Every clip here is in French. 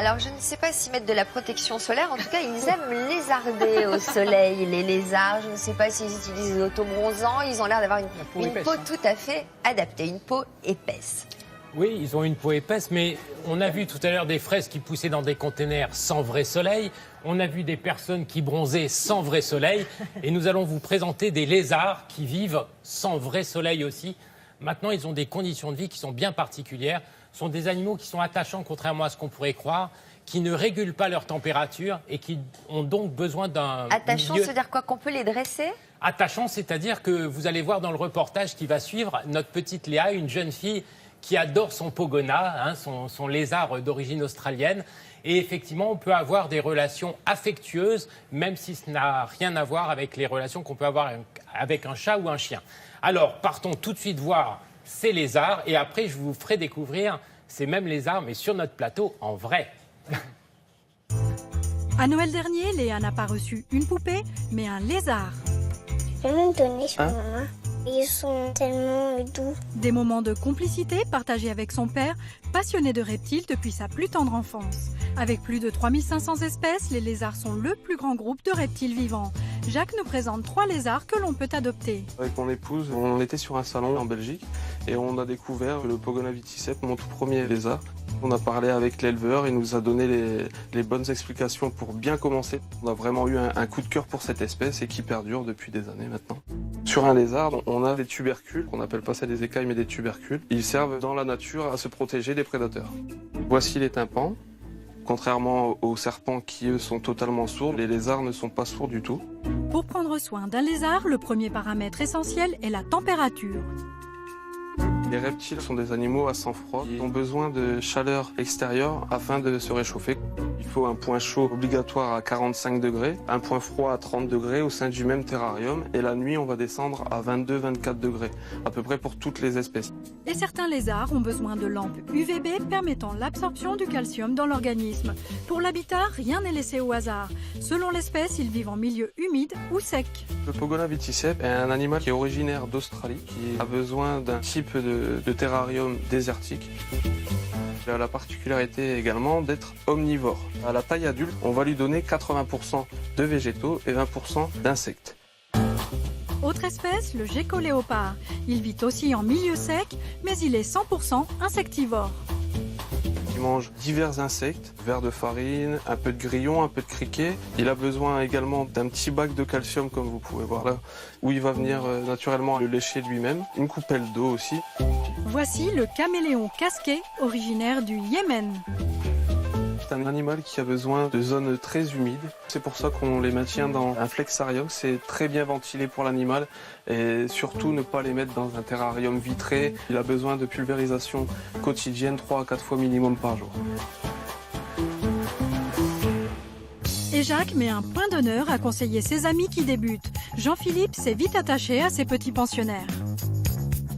Alors, je ne sais pas s'ils mettent de la protection solaire. En tout cas, ils aiment lézarder au soleil, les lézards. Je ne sais pas s'ils utilisent des autobronzants. Ils ont l'air d'avoir une peau tout à fait adaptée, une peau épaisse. Oui, ils ont une peau épaisse, mais on a vu tout à l'heure des fraises qui poussaient dans des containers sans vrai soleil. On a vu des personnes qui bronzaient sans vrai soleil. Et nous allons vous présenter des lézards qui vivent sans vrai soleil aussi. Maintenant, ils ont des conditions de vie qui sont bien particulières. Ce sont des animaux qui sont attachants, contrairement à ce qu'on pourrait croire, qui ne régulent pas leur température et qui ont donc besoin d'un Attachant, milieu... ça veut dire quoi? Qu'on peut les dresser? Attachant, c'est-à-dire que vous allez voir dans le reportage qui va suivre notre petite Léa, une jeune fille qui adore son pogona, hein, son lézard d'origine australienne. Et effectivement, on peut avoir des relations affectueuses, même si ce n'a rien à voir avec les relations qu'on peut avoir avec un chat ou un chien. Alors, partons tout de suite voir ces lézards et après, je vous ferai découvrir ces mêmes lézards, mais sur notre plateau, en vrai. À Noël dernier, Léa n'a pas reçu une poupée, mais un lézard. Je vais me donner sur maman. Ils sont tellement doux. Des moments de complicité partagés avec son père, passionné de reptiles depuis sa plus tendre enfance. Avec plus de 3500 espèces, les lézards sont le plus grand groupe de reptiles vivants. Jacques nous présente 3 lézards que l'on peut adopter. Avec mon épouse, on était sur un salon en Belgique et on a découvert le Pogona viticep, mon tout premier lézard. On a parlé avec l'éleveur, il nous a donné les bonnes explications pour bien commencer. On a vraiment eu un coup de cœur pour cette espèce et qui perdure depuis des années maintenant. Sur un lézard, on a des tubercules, on n'appelle pas ça des écailles mais des tubercules. Ils servent dans la nature à se protéger des prédateurs. Voici les tympans. Contrairement aux serpents qui, eux, sont totalement sourds, les lézards ne sont pas sourds du tout. Pour prendre soin d'un lézard, le premier paramètre essentiel est la température. Les reptiles sont des animaux à sang froid. Ils ont besoin de chaleur extérieure afin de se réchauffer. Il faut un point chaud obligatoire à 45 degrés, un point froid à 30 degrés au sein du même terrarium. Et la nuit, on va descendre à 22-24 degrés, à peu près pour toutes les espèces. Et certains lézards ont besoin de lampes UVB permettant l'absorption du calcium dans l'organisme. Pour l'habitat, rien n'est laissé au hasard. Selon l'espèce, ils vivent en milieu humide ou sec. Le Pogona viticep est un animal qui est originaire d'Australie, qui a besoin d'un type de terrarium désertique. Il a la particularité également d'être omnivore. À la taille adulte, on va lui donner 80% de végétaux et 20% d'insectes. Autre espèce, le gecko léopard. Il vit aussi en milieu sec, mais il est 100% insectivore. Il mange divers insectes, vers de farine, un peu de grillon, un peu de criquet. Il a besoin également d'un petit bac de calcium, comme vous pouvez voir là, où il va venir naturellement le lécher lui-même. Une coupelle d'eau aussi. Voici le caméléon casqué, originaire du Yémen. C'est un animal qui a besoin de zones très humides. C'est pour ça qu'on les maintient dans un flexarium. C'est très bien ventilé pour l'animal et surtout ne pas les mettre dans un terrarium vitré. Il a besoin de pulvérisation quotidienne 3 à 4 fois minimum par jour. Et Jacques met un point d'honneur à conseiller ses amis qui débutent. Jean-Philippe s'est vite attaché à ses petits pensionnaires.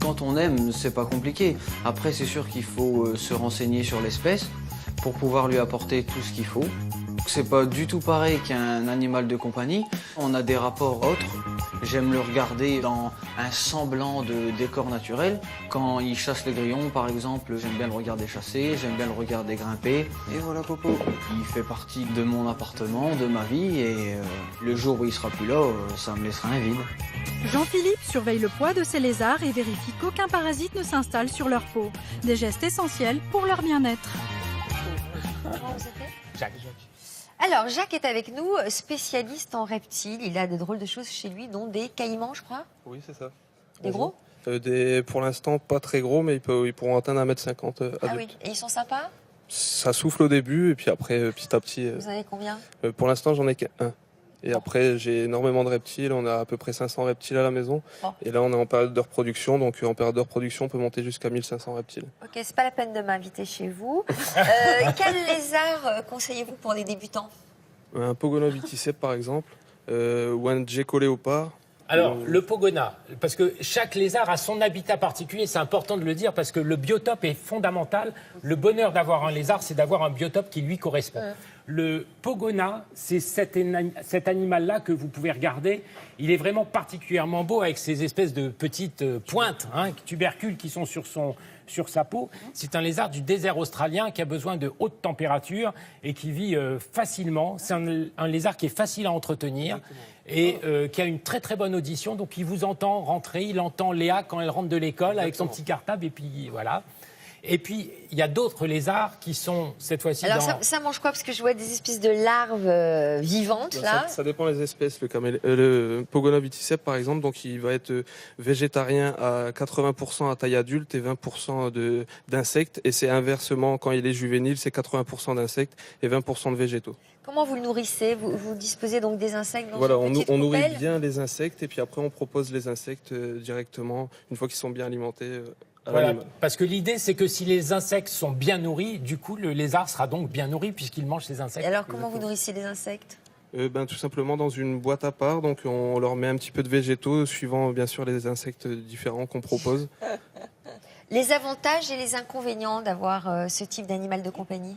Quand on aime, c'est pas compliqué. Après, c'est sûr qu'il faut se renseigner sur l'espèce pour pouvoir lui apporter tout ce qu'il faut. C'est pas du tout pareil qu'un animal de compagnie. On a des rapports autres. J'aime le regarder dans un semblant de décor naturel. Quand il chasse les grillons, par exemple, j'aime bien le regarder chasser, j'aime bien le regarder grimper. Et voilà, Coco. Il fait partie de mon appartement, de ma vie, et le jour où il sera plus là, ça me laissera un vide. Jean-Philippe surveille le poids de ses lézards et vérifie qu'aucun parasite ne s'installe sur leur peau. Des gestes essentiels pour leur bien-être. Jacques. Alors, Jacques est avec nous, spécialiste en reptiles. Il a de drôles de choses chez lui, dont des caïmans, je crois. Oui, c'est ça. Des gros Pour l'instant, pas très gros, mais ils pourront atteindre 1,50 m adultes. Ah oui, et ils sont sympas? Ça souffle au début, et puis après, petit à petit... Vous en avez combien? Pour l'instant, j'en ai qu'un. Et après, j'ai énormément de reptiles. On a à peu près 500 reptiles à la maison. Bon. Et là, on est en période de reproduction. Donc, en période de reproduction, on peut monter jusqu'à 1500 reptiles. Ok, c'est pas la peine de m'inviter chez vous. Quel lézard conseillez-vous pour les débutants? Un Pogona viticep, par exemple, ou un gecko léopard. Alors, le pogona, parce que chaque lézard a son habitat particulier, c'est important de le dire, parce que le biotope est fondamental. Le bonheur d'avoir un lézard, c'est d'avoir un biotope qui lui correspond. Le pogona, c'est cet animal-là que vous pouvez regarder. Il est vraiment particulièrement beau avec ces espèces de petites pointes, tubercules qui sont sur sur sa peau. C'est un lézard du désert australien qui a besoin de haute température et qui vit facilement. C'est un lézard qui est facile à entretenir et qui a une très très bonne audition. Donc il vous entend rentrer, il entend Léa quand elle rentre de l'école avec son petit cartable et puis voilà. Et puis, il y a d'autres lézards qui sont, cette fois-ci, Alors, ça mange quoi? Parce que je vois des espèces de larves vivantes, là. Ça dépend des espèces. Le Pogona viticeps, par exemple, donc il va être végétarien à 80% à taille adulte et 20% d'insectes. Et c'est inversement, quand il est juvénile, c'est 80% d'insectes et 20% de végétaux. Comment vous le nourrissez? Vous disposez donc des insectes dans Voilà, une petite on nourrit poubelle? bien les insectes et puis après on propose les insectes directement, une fois qu'ils sont bien alimentés. Voilà, parce que l'idée, c'est que si les insectes sont bien nourris, du coup, le lézard sera donc bien nourri puisqu'il mange ces insectes. Et alors, comment vous nourrissez les insectes? Tout simplement dans une boîte à part, donc on leur met un petit peu de végétaux, suivant bien sûr les insectes différents qu'on propose. Les avantages et les inconvénients d'avoir ce type d'animal de compagnie?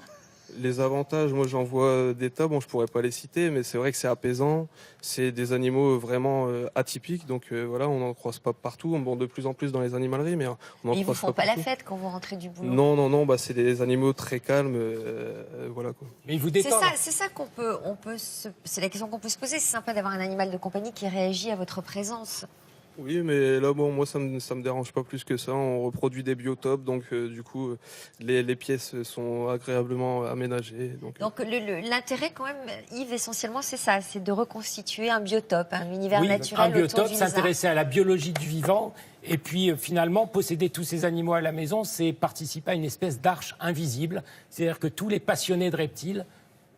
Les avantages, moi j'en vois des tas, bon je pourrais pas les citer, mais c'est vrai que c'est apaisant, c'est des animaux vraiment atypiques, donc voilà, on n'en croise pas partout, bon de plus en plus dans les animaleries, mais on n'en Ils vous croise font pas la fête quand vous rentrez du boulot? Non, bah, c'est des animaux très calmes, voilà quoi. Mais il vous détend. C'est ça qu'on peut, c'est la question qu'on peut se poser. C'est sympa d'avoir un animal de compagnie qui réagit à votre présence. Oui, mais là, bon, moi, ça me dérange pas plus que ça. On reproduit des biotopes, donc du coup, les pièces sont agréablement aménagées. Donc l'intérêt, quand même, Yves, essentiellement, c'est ça, c'est de reconstituer un biotope, un univers Oui, naturel un biotope, autour du lézard. s'intéresser à la biologie du vivant, et puis finalement, posséder tous ces animaux à la maison, c'est participer à une espèce d'arche invisible. C'est-à-dire que tous les passionnés de reptiles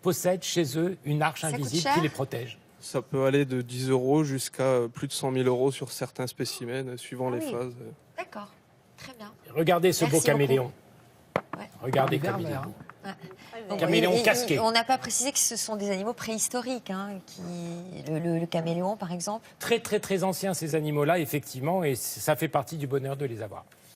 possèdent chez eux une arche Ça coûte invisible cher qui les protège. ça peut aller de 10 € jusqu'à plus de 100 000 € sur certains spécimens, suivant les oui. phases. D'accord, très bien. Regardez ce Merci beau caméléon. Ouais. Regardez comme il est beau. Bon, Caméléon casqué. On n'a pas précisé que ce sont des animaux préhistoriques, le caméléon, par exemple. Très, très, très anciens, ces animaux-là, effectivement, et ça fait partie du bonheur de les avoir.